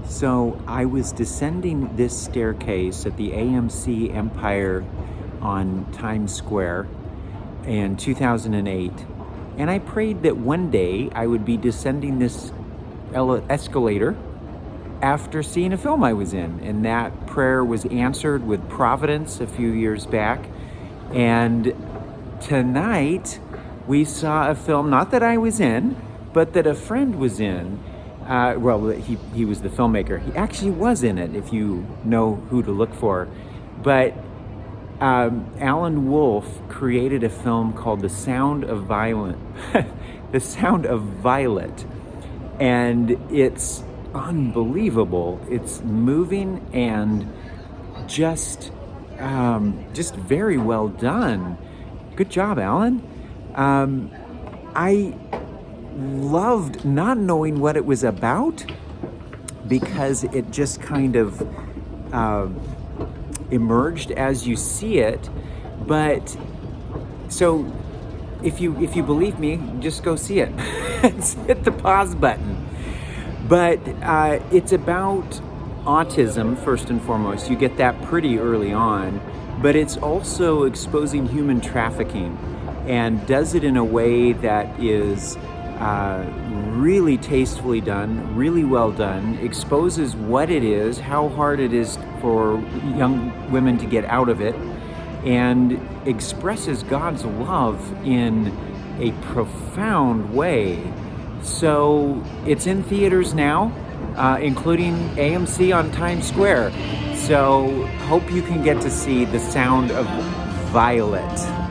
So I was descending this staircase at the AMC Empire on Times Square in 2008, and I prayed that one day I would be descending this escalator after seeing a film I was in, and that prayer was answered with providence a few years back. And tonight we saw a film, not that I was in, but that a friend was in. He was the filmmaker. He actually was in it, if you know who to look for. But Alan Wolfe created a film called The Sound of Violet. The Sound of Violet. And it's unbelievable. It's moving and just very well done. Good job, Alan. I loved not knowing what it was about, because it just kind of emerged as you see it. But so if you believe me, just go see it. Hit the pause button. But it's about autism first and foremost. You get that pretty early on, but it's also exposing human trafficking, and does it in a way that is really tastefully done, really well done, exposes what it is, how hard it is for young women to get out of it, and expresses God's love in a profound way. So it's in theaters now, including AMC on Times Square. So hope you can get to see The Sound of Violet.